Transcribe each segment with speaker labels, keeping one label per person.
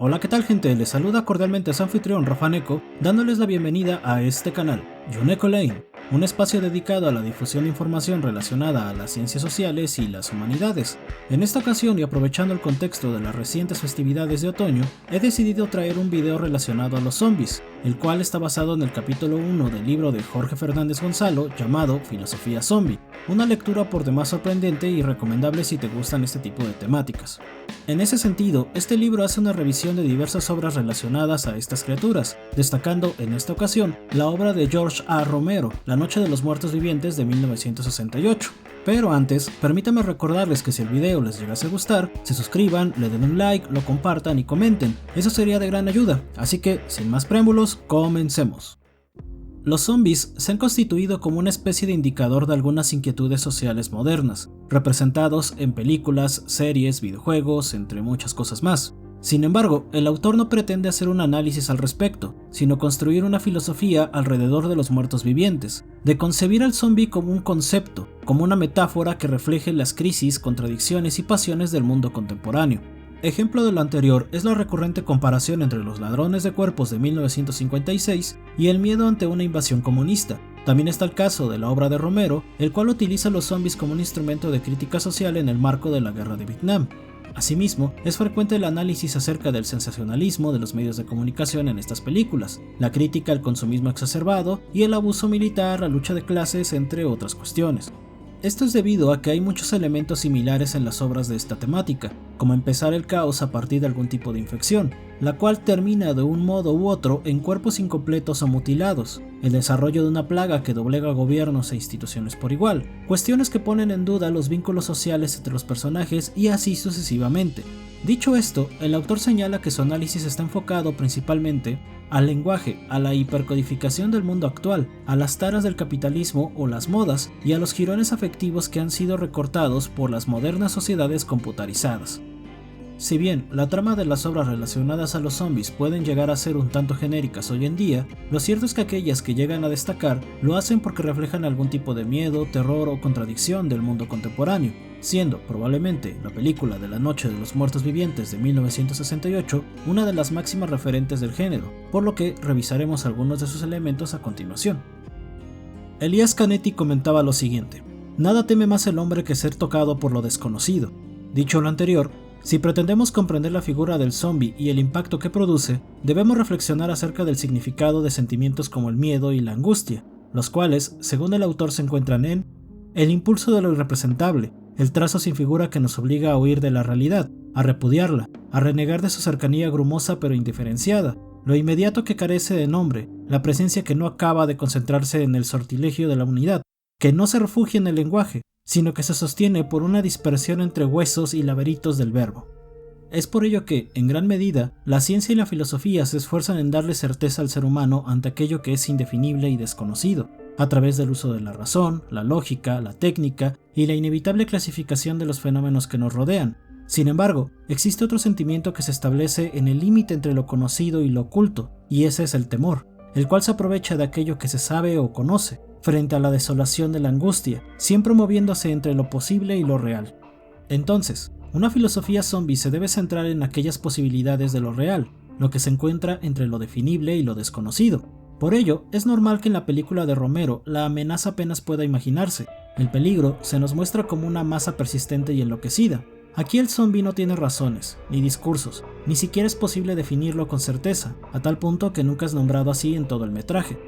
Speaker 1: Hola, ¿qué tal, gente? Les saluda cordialmente su anfitrión Rafa Neko, dándoles la bienvenida a este canal, Yuneko Lane, un espacio dedicado a la difusión de información relacionada a las ciencias sociales y las humanidades. En esta ocasión, y aprovechando el contexto de las recientes festividades de otoño, he decidido traer un video relacionado a los zombies, el cual está basado en el capítulo 1 del libro de Jorge Fernández Gonzalo llamado Filosofía Zombie, una lectura por demás sorprendente y recomendable si te gustan este tipo de temáticas. En ese sentido, este libro hace una revisión de diversas obras relacionadas a estas criaturas, destacando en esta ocasión la obra de George A. Romero, La Noche de los Muertos Vivientes de 1968. Pero antes, permítanme recordarles que si el video les llegase a gustar, se suscriban, le den un like, lo compartan y comenten, eso sería de gran ayuda, así que, sin más preámbulos, comencemos. Los zombies se han constituido como una especie de indicador de algunas inquietudes sociales modernas, representados en películas, series, videojuegos, entre muchas cosas más. Sin embargo, el autor no pretende hacer un análisis al respecto, sino construir una filosofía alrededor de los muertos vivientes, de concebir al zombie como un concepto, como una metáfora que refleje las crisis, contradicciones y pasiones del mundo contemporáneo. Ejemplo de lo anterior es la recurrente comparación entre los ladrones de cuerpos de 1956 y el miedo ante una invasión comunista. También está el caso de la obra de Romero, el cual utiliza los zombies como un instrumento de crítica social en el marco de la guerra de Vietnam. Asimismo, es frecuente el análisis acerca del sensacionalismo de los medios de comunicación en estas películas, la crítica al consumismo exacerbado y el abuso militar, la lucha de clases, entre otras cuestiones. Esto es debido a que hay muchos elementos similares en las obras de esta temática, como empezar el caos a partir de algún tipo de infección, la cual termina de un modo u otro en cuerpos incompletos o mutilados, el desarrollo de una plaga que doblega gobiernos e instituciones por igual, cuestiones que ponen en duda los vínculos sociales entre los personajes y así sucesivamente. Dicho esto, el autor señala que su análisis está enfocado principalmente al lenguaje, a la hipercodificación del mundo actual, a las taras del capitalismo o las modas y a los jirones afectivos que han sido recortados por las modernas sociedades computarizadas. Si bien la trama de las obras relacionadas a los zombies pueden llegar a ser un tanto genéricas hoy en día, lo cierto es que aquellas que llegan a destacar lo hacen porque reflejan algún tipo de miedo, terror o contradicción del mundo contemporáneo, siendo probablemente la película de La Noche de los Muertos Vivientes de 1968 una de las máximas referentes del género, por lo que revisaremos algunos de sus elementos a continuación. Elías Canetti comentaba lo siguiente: nada teme más el hombre que ser tocado por lo desconocido. Dicho lo anterior, si pretendemos comprender la figura del zombie y el impacto que produce, debemos reflexionar acerca del significado de sentimientos como el miedo y la angustia, los cuales, según el autor, se encuentran en el impulso de lo irrepresentable, el trazo sin figura que nos obliga a huir de la realidad, a repudiarla, a renegar de su cercanía grumosa pero indiferenciada, lo inmediato que carece de nombre, la presencia que no acaba de concentrarse en el sortilegio de la unidad, que no se refugia en el lenguaje, sino que se sostiene por una dispersión entre huesos y laberintos del verbo. Es por ello que, en gran medida, la ciencia y la filosofía se esfuerzan en darle certeza al ser humano ante aquello que es indefinible y desconocido, a través del uso de la razón, la lógica, la técnica y la inevitable clasificación de los fenómenos que nos rodean. Sin embargo, existe otro sentimiento que se establece en el límite entre lo conocido y lo oculto, y ese es el temor, el cual se aprovecha de aquello que se sabe o conoce, frente a la desolación de la angustia, siempre moviéndose entre lo posible y lo real. Entonces, una filosofía zombie se debe centrar en aquellas posibilidades de lo real, lo que se encuentra entre lo definible y lo desconocido. Por ello, es normal que en la película de Romero la amenaza apenas pueda imaginarse. El peligro se nos muestra como una masa persistente y enloquecida. Aquí el zombie no tiene razones, ni discursos, ni siquiera es posible definirlo con certeza, a tal punto que nunca es nombrado así en todo el metraje.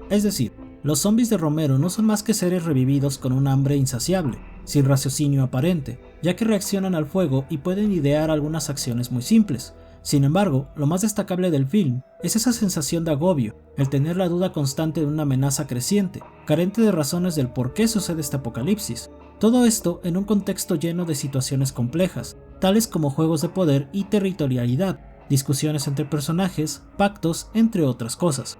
Speaker 1: Es decir, los zombies de Romero no son más que seres revividos con un hambre insaciable, sin raciocinio aparente, ya que reaccionan al fuego y pueden idear algunas acciones muy simples. Sin embargo, lo más destacable del film es esa sensación de agobio, el tener la duda constante de una amenaza creciente, carente de razones del por qué sucede este apocalipsis. Todo esto en un contexto lleno de situaciones complejas, tales como juegos de poder y territorialidad, discusiones entre personajes, pactos, entre otras cosas.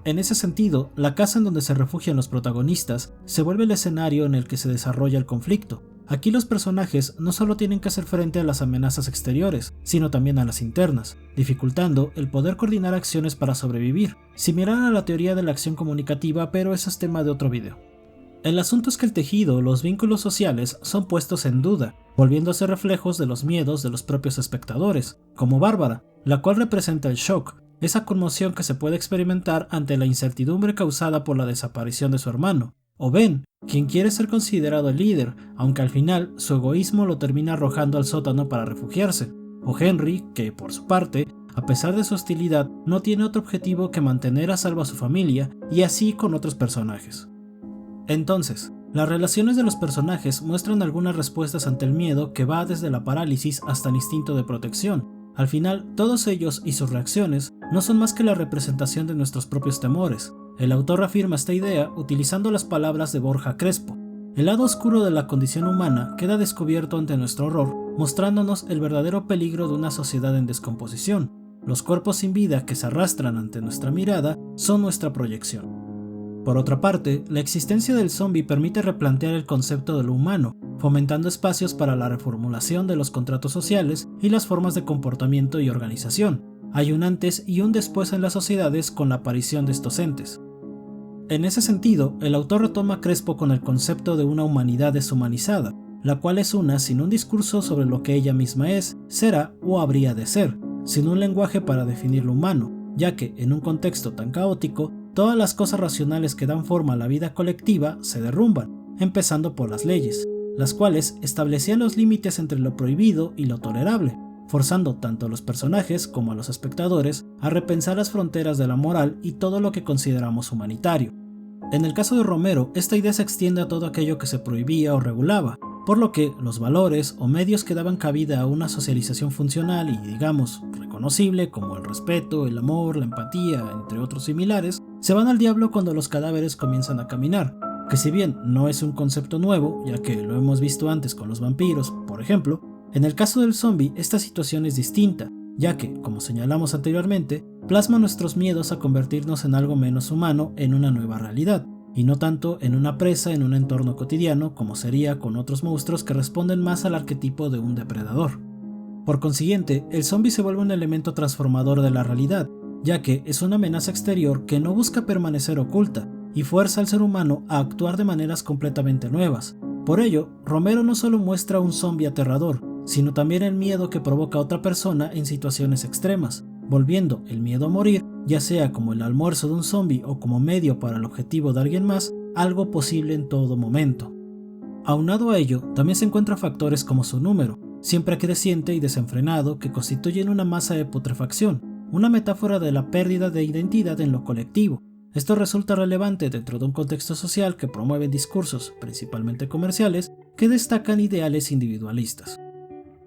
Speaker 1: En ese sentido, la casa en donde se refugian los protagonistas se vuelve el escenario en el que se desarrolla el conflicto. Aquí los personajes no solo tienen que hacer frente a las amenazas exteriores, sino también a las internas, dificultando el poder coordinar acciones para sobrevivir, similar a la teoría de la acción comunicativa, pero eso es tema de otro video. El asunto es que el tejido, los vínculos sociales, son puestos en duda, volviéndose reflejos de los miedos de los propios espectadores, como Bárbara, la cual representa el shock, esa conmoción que se puede experimentar ante la incertidumbre causada por la desaparición de su hermano, o Ben, quien quiere ser considerado el líder, aunque al final su egoísmo lo termina arrojando al sótano para refugiarse, o Henry, que por su parte, a pesar de su hostilidad, no tiene otro objetivo que mantener a salvo a su familia, y así con otros personajes. Entonces, las relaciones de los personajes muestran algunas respuestas ante el miedo que va desde la parálisis hasta el instinto de protección. Al final, todos ellos y sus reacciones no son más que la representación de nuestros propios temores. El autor afirma esta idea utilizando las palabras de Borja Crespo. El lado oscuro de la condición humana queda descubierto ante nuestro horror, mostrándonos el verdadero peligro de una sociedad en descomposición. Los cuerpos sin vida que se arrastran ante nuestra mirada son nuestra proyección. Por otra parte, la existencia del zombie permite replantear el concepto de lo humano, fomentando espacios para la reformulación de los contratos sociales y las formas de comportamiento y organización. Hay un antes y un después en las sociedades con la aparición de estos entes. En ese sentido, el autor retoma a Crespo con el concepto de una humanidad deshumanizada, la cual es una sin un discurso sobre lo que ella misma es, será o habría de ser, sin un lenguaje para definir lo humano, ya que, en un contexto tan caótico, todas las cosas racionales que dan forma a la vida colectiva se derrumban, empezando por las leyes, las cuales establecían los límites entre lo prohibido y lo tolerable, forzando tanto a los personajes como a los espectadores a repensar las fronteras de la moral y todo lo que consideramos humanitario. En el caso de Romero, esta idea se extiende a todo aquello que se prohibía o regulaba, por lo que los valores o medios que daban cabida a una socialización funcional y, digamos, reconocible, como el respeto, el amor, la empatía, entre otros similares, se van al diablo cuando los cadáveres comienzan a caminar, que si bien no es un concepto nuevo, ya que lo hemos visto antes con los vampiros, por ejemplo, en el caso del zombie esta situación es distinta, ya que, como señalamos anteriormente, plasma nuestros miedos a convertirnos en algo menos humano en una nueva realidad, y no tanto en una presa en un entorno cotidiano como sería con otros monstruos que responden más al arquetipo de un depredador. Por consiguiente, el zombie se vuelve un elemento transformador de la realidad, ya que es una amenaza exterior que no busca permanecer oculta y fuerza al ser humano a actuar de maneras completamente nuevas. Por ello, Romero no solo muestra un zombie aterrador, sino también el miedo que provoca a otra persona en situaciones extremas, volviendo el miedo a morir, ya sea como el almuerzo de un zombie o como medio para el objetivo de alguien más, algo posible en todo momento. Aunado a ello, también se encuentran factores como su número, siempre creciente y desenfrenado, que constituyen una masa de putrefacción, una metáfora de la pérdida de identidad en lo colectivo. Esto resulta relevante dentro de un contexto social que promueve discursos, principalmente comerciales, que destacan ideales individualistas.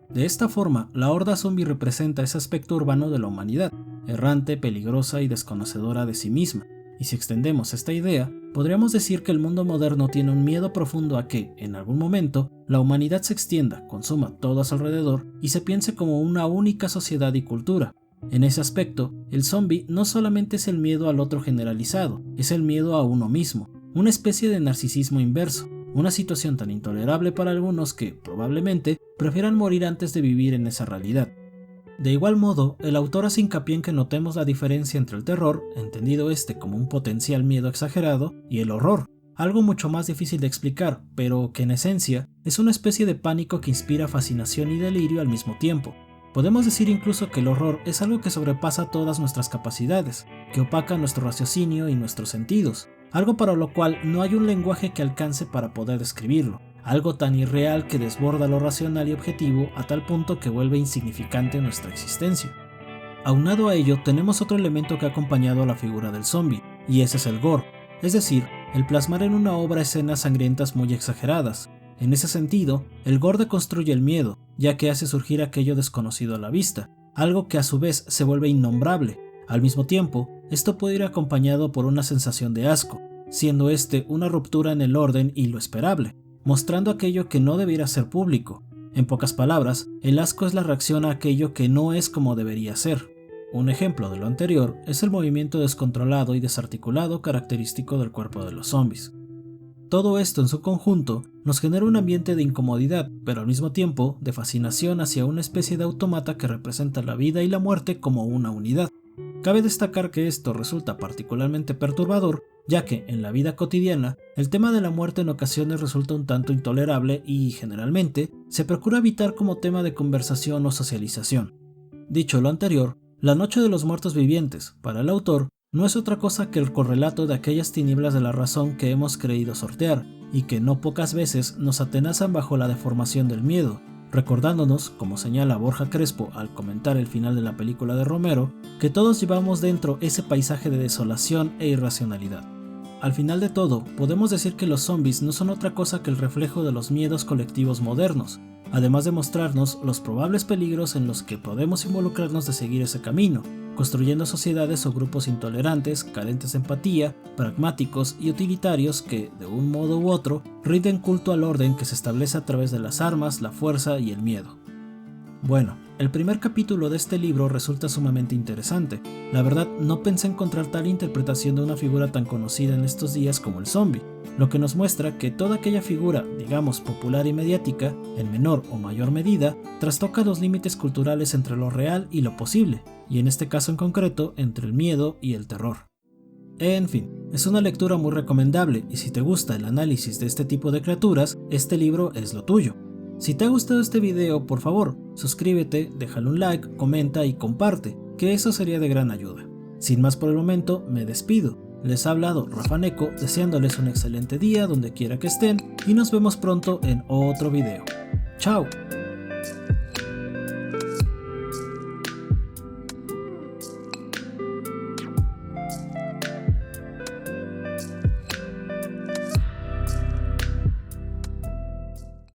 Speaker 1: De esta forma, la horda zombie representa ese aspecto urbano de la humanidad, errante, peligrosa y desconocedora de sí misma. Y si extendemos esta idea, podríamos decir que el mundo moderno tiene un miedo profundo a que, en algún momento, la humanidad se extienda, consuma todo a su alrededor y se piense como una única sociedad y cultura. En ese aspecto, el zombie no solamente es el miedo al otro generalizado, es el miedo a uno mismo, una especie de narcisismo inverso, una situación tan intolerable para algunos que, probablemente, prefieran morir antes de vivir en esa realidad. De igual modo, el autor hace hincapié en que notemos la diferencia entre el terror, entendido como un potencial miedo exagerado, y el horror, algo mucho más difícil de explicar, pero que en esencia es una especie de pánico que inspira fascinación y delirio al mismo tiempo. Podemos decir incluso que el horror es algo que sobrepasa todas nuestras capacidades, que opaca nuestro raciocinio y nuestros sentidos, algo para lo cual no hay un lenguaje que alcance para poder describirlo, algo tan irreal que desborda lo racional y objetivo a tal punto que vuelve insignificante nuestra existencia. Aunado a ello, tenemos otro elemento que ha acompañado a la figura del zombie, y ese es el gore, es decir, el plasmar en una obra escenas sangrientas muy exageradas. En ese sentido, el gore deconstruye el miedo, ya que hace surgir aquello desconocido a la vista, algo que a su vez se vuelve innombrable. Al mismo tiempo, esto puede ir acompañado por una sensación de asco, siendo una ruptura en el orden y lo esperable, mostrando aquello que no debiera ser público. En pocas palabras, el asco es la reacción a aquello que no es como debería ser. Un ejemplo de lo anterior es el movimiento descontrolado y desarticulado característico del cuerpo de los zombies. Todo esto en su conjunto nos genera un ambiente de incomodidad, pero al mismo tiempo de fascinación hacia una especie de autómata que representa la vida y la muerte como una unidad. Cabe destacar que esto resulta particularmente perturbador ya que en la vida cotidiana el tema de la muerte en ocasiones resulta un tanto intolerable y generalmente se procura evitar como tema de conversación o socialización. Dicho lo anterior, La Noche de los Muertos Vivientes, para el autor, no es otra cosa que el correlato de aquellas tinieblas de la razón que hemos creído sortear y que no pocas veces nos atenazan bajo la deformación del miedo, recordándonos, como señala Borja Crespo al comentar el final de la película de Romero, que todos llevamos dentro ese paisaje de desolación e irracionalidad. Al final de todo, podemos decir que los zombies no son otra cosa que el reflejo de los miedos colectivos modernos, además de mostrarnos los probables peligros en los que podemos involucrarnos de seguir ese camino, construyendo sociedades o grupos intolerantes, carentes de empatía, pragmáticos y utilitarios que, de un modo u otro, rinden culto al orden que se establece a través de las armas, la fuerza y el miedo. Bueno, el primer capítulo de este libro resulta sumamente interesante. La verdad, no pensé encontrar tal interpretación de una figura tan conocida en estos días como el zombie, lo que nos muestra que toda aquella figura, digamos popular y mediática, en menor o mayor medida, trastoca los límites culturales entre lo real y lo posible, y en este caso en concreto, entre el miedo y el terror. En fin, es una lectura muy recomendable y si te gusta el análisis de este tipo de criaturas, este libro es lo tuyo. Si te ha gustado este video, por favor, suscríbete, déjale un like, comenta y comparte, que eso sería de gran ayuda. Sin más por el momento, me despido. Les ha hablado Rafa Neko, deseándoles un excelente día donde quiera que estén y nos vemos pronto en otro video. ¡Chao!